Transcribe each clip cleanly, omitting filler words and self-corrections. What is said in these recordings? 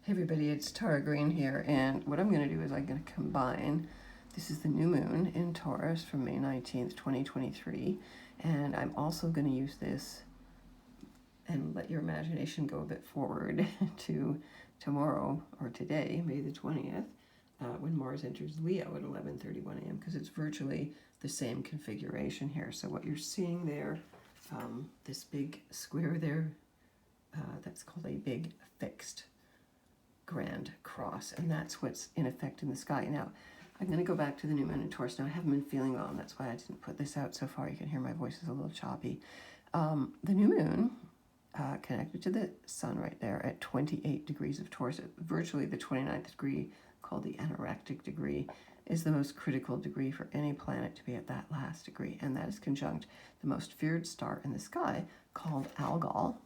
Hey everybody, it's Tara Green here, and what I'm going to do is I'm going to combine, this is the new moon in Taurus from May 19th, 2023, and I'm also going to use this and let your imagination go a bit forward to tomorrow or today, May the 20th, when Mars enters Leo at 11:31 a.m. because it's virtually the same configuration here. So what you're seeing there, this big square there, that's called a big fixed grand cross, and that's what's in effect in the sky. Now, I'm going to go back to the new moon in Taurus. Now, I haven't been feeling well, and that's why I didn't put this out so far. You can hear my voice is a little choppy. The new moon connected to the sun right there at 28 degrees of Taurus, virtually the 29th degree, called the anorectic degree, is the most critical degree for any planet to be at that last degree, and that is conjunct the most feared star in the sky called Algol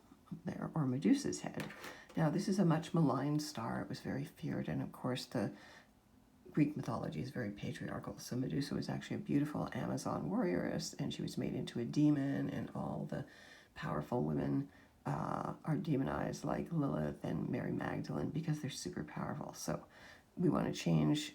there, or Medusa's head. Now, this is a much maligned star. It was very feared, and of course, the Greek mythology is very patriarchal. So Medusa was actually a beautiful Amazon warrioress, and she was made into a demon, and all the powerful women are demonized, like Lilith and Mary Magdalene, because they're super powerful. So we want to change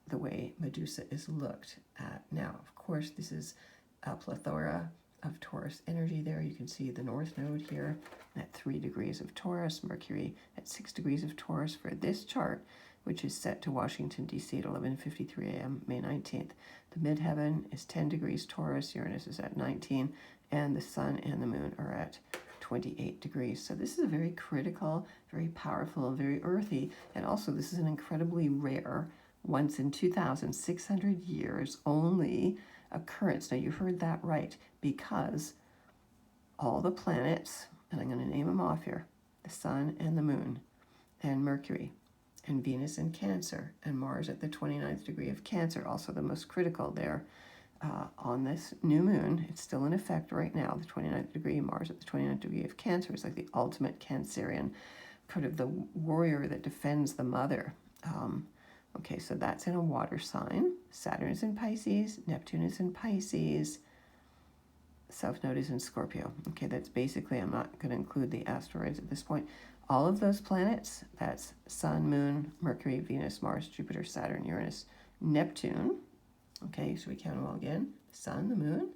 the way Medusa is looked at. Now, of course, this is a plethora of Taurus energy there. You can see the North Node here at 3 degrees of Taurus, Mercury at 6 degrees of Taurus for this chart, which is set to Washington, D.C. at 11:53 a.m., May 19th. The midheaven is 10 degrees Taurus, Uranus is at 19, and the sun and the moon are at 28 degrees. So this is a very critical, very powerful, very earthy, and also this is an incredibly rare, once in 2,600 years only occurrence. Now, you heard that right, because all the planets, and I'm going to name them off here, the sun and the moon, and Mercury, and Venus in Cancer, and Mars at the 29th degree of Cancer, also the most critical there on this new moon. It's still in effect right now, the 29th degree, Mars at the 29th degree of Cancer is like the ultimate Cancerian, kind of the warrior that defends the mother. Okay, so that's in a water sign. Saturn is in Pisces, Neptune is in Pisces, South Node is in Scorpio. Okay, that's basically, I'm not going to include the asteroids at this point. All of those planets, that's Sun, Moon, Mercury, Venus, Mars, Jupiter, Saturn, Uranus, Neptune. Okay, so we count them all again. Sun, the Moon,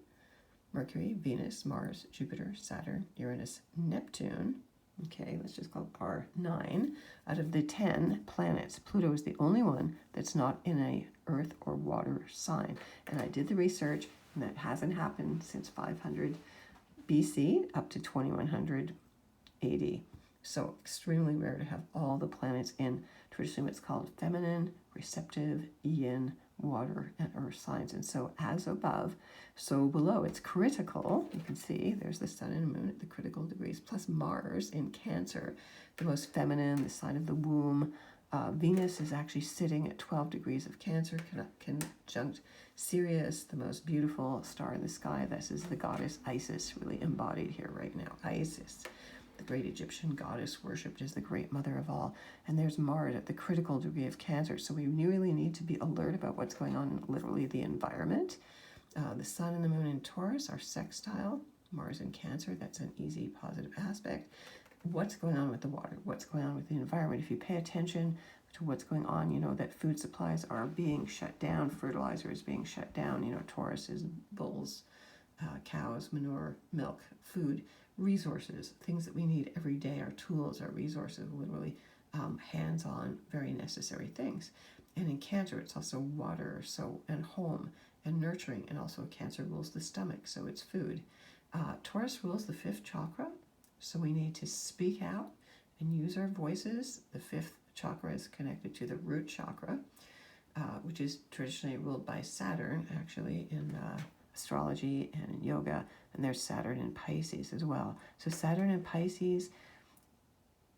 Mercury, Venus, Mars, Jupiter, Saturn, Uranus, Neptune. Okay, let's just call it R9. Out of the 10 planets, Pluto is the only one that's not in a earth or water sign. And I did the research, and that hasn't happened since 500 BC up to 2100 AD. So extremely rare to have all the planets in traditionally what's called feminine, receptive, yin, water, and earth signs. And so as above, so below. It's critical. You can see there's the sun and moon at the critical degrees, plus Mars in Cancer, the most feminine, the sign of the womb. Venus is actually sitting at 12 degrees of Cancer, conjunct Sirius, the most beautiful star in the sky. This is the goddess Isis, really embodied here right now. Isis, the great Egyptian goddess worshipped as the great mother of all. And there's Mars at the critical degree of Cancer. So we really need to be alert about what's going on in literally the environment. The sun and the moon in Taurus are sextile. Mars in Cancer, that's an easy positive aspect. What's going on with the water? What's going on with the environment? If you pay attention to what's going on, you know that food supplies are being shut down. Fertilizer is being shut down. You know, Taurus is bulls, cows, manure, milk, food, resources, things that we need every day, our tools, our resources, literally hands-on, very necessary things. And in Cancer, it's also water, so, and home, and nurturing, and also Cancer rules the stomach, so it's food. Taurus rules the 5th chakra, so we need to speak out and use our voices. The 5th chakra is connected to the root chakra, which is traditionally ruled by Saturn, actually, in astrology and in yoga, and there's Saturn in Pisces as well. So Saturn in Pisces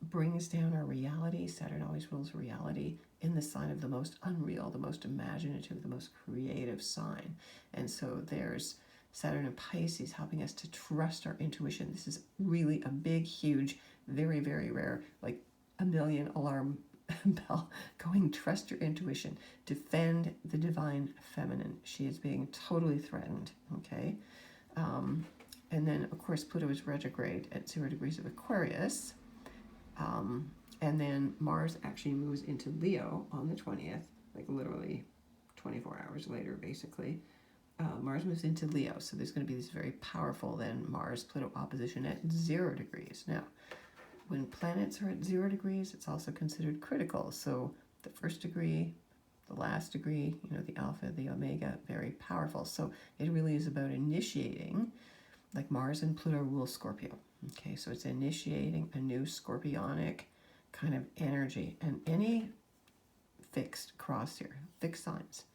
brings down our reality. Saturn always rules reality in the sign of the most unreal, the most imaginative, the most creative sign. And so there's Saturn in Pisces helping us to trust our intuition. This is really a big, huge, very, very rare, like a million alarm bell going, trust your intuition. Defend the divine feminine. She is being totally threatened, okay? And then, of course, Pluto is retrograde at 0 degrees of Aquarius. And then Mars actually moves into Leo on the 20th, like literally 24 hours later, basically. Mars moves into Leo, so there's going to be this very powerful then Mars-Pluto opposition at 0 degrees. Now, when planets are at 0 degrees, it's also considered critical. So the first degree, the last degree, the alpha, the omega, very powerful. So it really is about initiating, like Mars and Pluto rule Scorpio. Okay, so it's initiating a new scorpionic kind of energy. And any fixed cross here, fixed signs,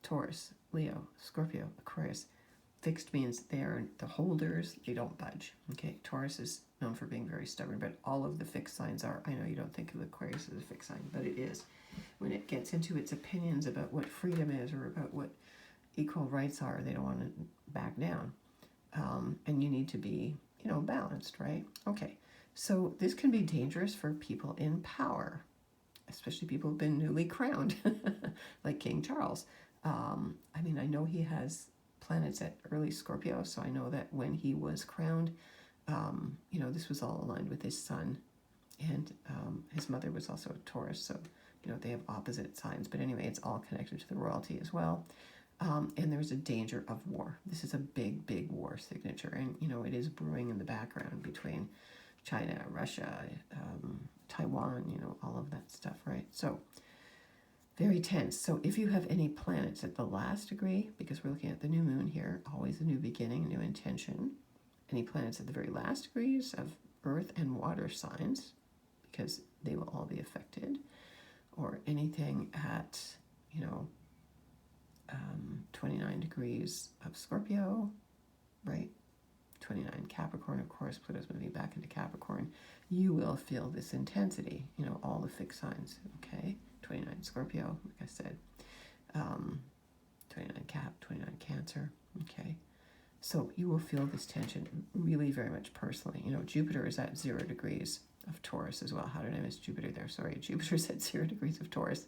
Taurus, Leo, Scorpio, Aquarius, fixed means they're the holders, they don't budge. Okay, Taurus is known for being very stubborn, but all of the fixed signs are. I know you don't think of Aquarius as a fixed sign, but it is. When it gets into its opinions about what freedom is or about what equal rights are, they don't want to back down. And you need to be, balanced, right? Okay, so this can be dangerous for people in power, especially people who've been newly crowned, like King Charles. I know he has planets at early Scorpio, so I know that when he was crowned, this was all aligned with his son, and his mother was also a Taurus, so they have opposite signs. But anyway, it's all connected to the royalty as well. And there's a danger of war. This is a big, big war signature, and it is brewing in the background between China, Russia, Taiwan, all of that stuff, right? So very tense. So if you have any planets at the last degree, because we're looking at the new moon here, always a new beginning, new intention, any planets at the very last degrees of earth and water signs, because they will all be affected, or anything at, 29 degrees of Scorpio, right? 29 Capricorn, of course, Pluto's moving back into Capricorn. You will feel this intensity, all the fixed signs, okay? 29 Scorpio, like I said, 29 Cap, 29 Cancer, okay? So you will feel this tension really very much personally. Jupiter is at 0 degrees of Taurus as well. How did I miss Jupiter there? Sorry, Jupiter's at 0 degrees of Taurus,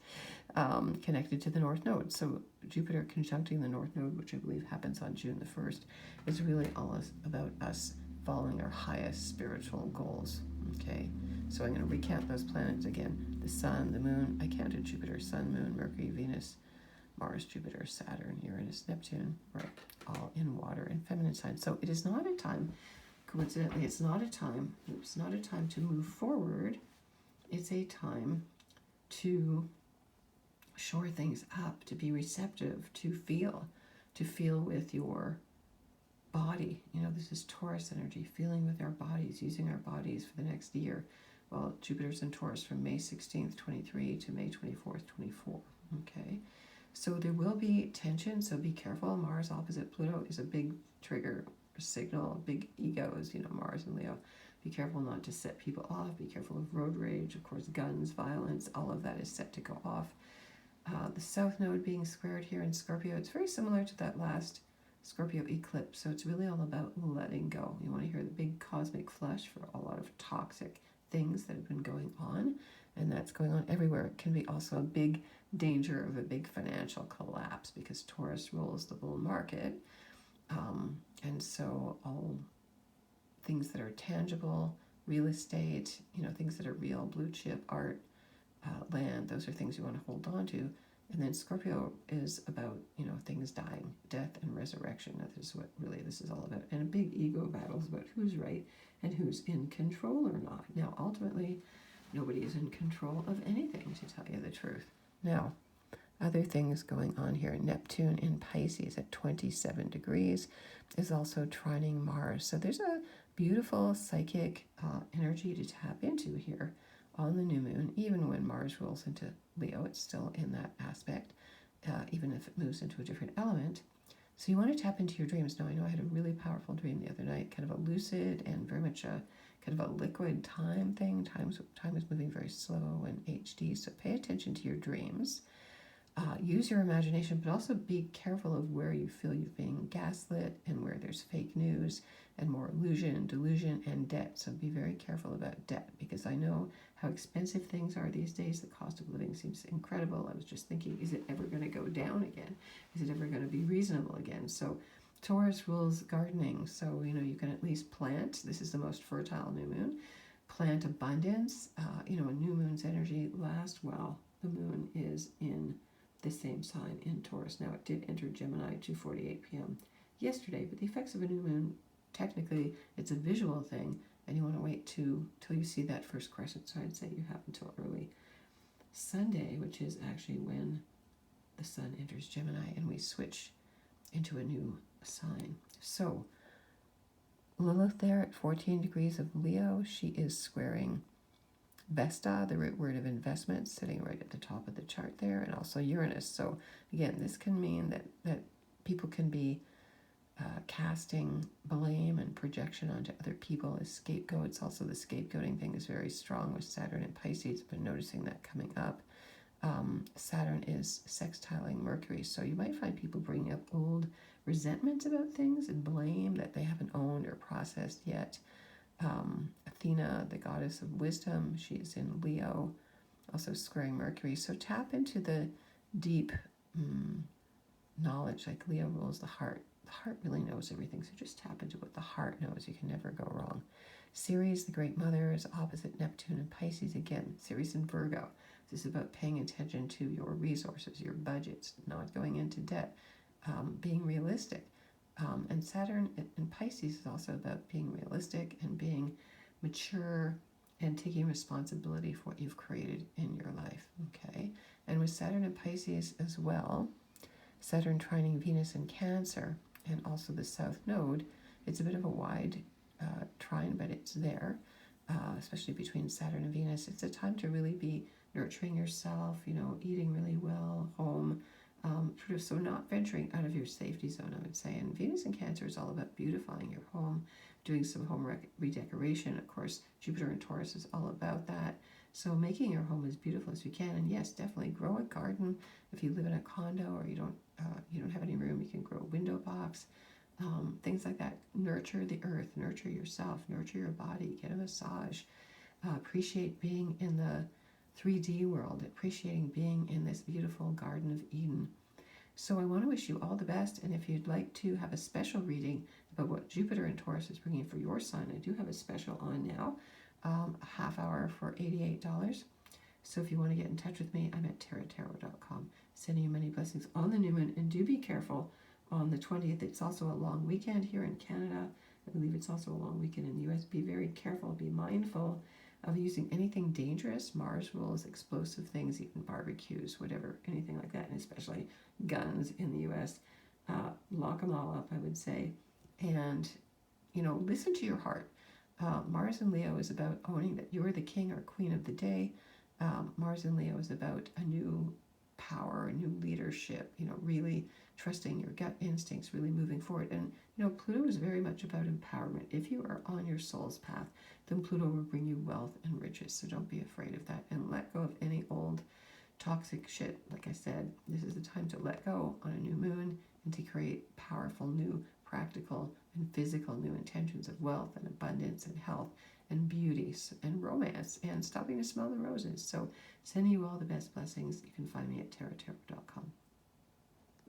connected to the North Node. So Jupiter conjuncting the North Node, which I believe happens on June the 1st, is really all about us following our highest spiritual goals, okay? So I'm going to recount those planets again. The Sun, the Moon, I counted Jupiter, Sun, Moon, Mercury, Venus, Mars, Jupiter, Saturn, Uranus, Neptune, right, all in water and feminine signs. So it is not a time, coincidentally, it's not a time to move forward. It's a time to shore things up, to be receptive, to feel with your body. This is Taurus energy, feeling with our bodies, using our bodies for the next year. Well, Jupiter's in Taurus from May 16th, 23 to May 24th, 24, okay? So there will be tension, so be careful. Mars opposite Pluto is a big trigger signal, big egos, Mars and Leo. Be careful not to set people off. Be careful of road rage, of course, guns, violence, all of that is set to go off. The South Node being squared here in Scorpio, it's very similar to that last Scorpio eclipse, so it's really all about letting go. You want to hear the big cosmic flush for a lot of toxic things that have been going on, and that's going on everywhere. It can be also a big danger of a big financial collapse because Taurus rules the bull market, and so all things that are tangible, real estate, things that are real, blue chip, art, land, those are things you want to hold on to. And then Scorpio is about, things dying, death and resurrection. That is what really this is all about. And a big ego battle is about who's right and who's in control or not. Now, ultimately, nobody is in control of anything, to tell you the truth. Now, other things going on here. Neptune in Pisces at 27 degrees is also trining Mars. So there's a beautiful psychic energy to tap into here on the new moon. Even when Mars rolls into Leo, it's still in that aspect, even if it moves into a different element. So you want to tap into your dreams. Now, I know I had a really powerful dream the other night, kind of a lucid and very much a kind of a liquid time thing. Time is moving very slow and HD, so pay attention to your dreams. Use your imagination, but also be careful of where you feel you're being gaslit and where there's fake news and more illusion, delusion, and debt. So be very careful about debt, because I know how expensive things are these days. The cost of living seems incredible. I was just thinking, is it ever going to go down again? Is it ever going to be reasonable again? So Taurus rules gardening, so you can at least plant. This is the most fertile new moon. plant abundance. A new moon's energy lasts well. The moon is in the same sign in Taurus. Now, it did enter Gemini 2:48 p.m. yesterday, but the effects of a new moon, technically, it's a visual thing, and you want to wait till you see that first crescent. So I'd say you have until early Sunday, which is actually when the sun enters Gemini and we switch into a new sign. So Lilith there at 14 degrees of Leo, she is squaring Vesta, the root word of investment, sitting right at the top of the chart there, and also Uranus. So again, this can mean that people can be casting blame and projection onto other people as scapegoats. Also, the scapegoating thing is very strong with Saturn and Pisces. I've been noticing that coming up. Saturn is sextiling Mercury, so you might find people bringing up old resentments about things and blame that they haven't owned or processed yet. Athena, the goddess of wisdom, she's in Leo, also squaring Mercury. So tap into the deep knowledge, like Leo rules the heart. The heart really knows everything, so just tap into what the heart knows. You can never go wrong. Ceres, the great mother, is opposite Neptune and Pisces again. Ceres in Virgo. This is about paying attention to your resources, your budgets, not going into debt, being realistic. And Saturn in Pisces is also about being realistic and being mature and taking responsibility for what you've created in your life, okay? And with Saturn in Pisces as well, Saturn trining Venus in Cancer and also the South Node, it's a bit of a wide trine, but it's there, especially between Saturn and Venus. It's a time to really be nurturing yourself, eating really well, home, so not venturing out of your safety zone, I would say. And Venus in Cancer is all about beautifying your home, doing some home redecoration. Of course, Jupiter in Taurus is all about that. So making your home as beautiful as you can. And yes, definitely grow a garden. If you live in a condo or you don't have any room, you can grow a window box. Things like that. Nurture the earth, nurture yourself, nurture your body, get a massage. Appreciate being in the 3D world, appreciating being in this beautiful Garden of Eden. So I want to wish you all the best, and if you'd like to have a special reading about what Jupiter in Taurus is bringing for your sign, I do have a special on now, a half hour for $88. So if you want to get in touch with me, I'm at taratarot.com. Sending you many blessings on the new moon, and do be careful on the 20th. It's also a long weekend here in Canada. I believe it's also a long weekend in the US. Be very careful, be mindful of using anything dangerous. Mars rules explosive things, even barbecues, whatever, anything like that, and especially guns in the US. Lock them all up, I would say. And, listen to your heart. Mars in Leo is about owning that you're the king or queen of the day. Mars in Leo is about a new power, a new leadership, really trusting your gut instincts, really moving forward. And, Pluto is very much about empowerment. If you are on your soul's path, then Pluto will bring you wealth and riches. So don't be afraid of that, and let go of any old toxic shit. Like I said, this is the time to let go on a new moon and to create powerful, new, practical, and physical new intentions of wealth and abundance and health and beauty and romance and stopping to smell the roses. So sending you all the best blessings. You can find me at taratarot.com.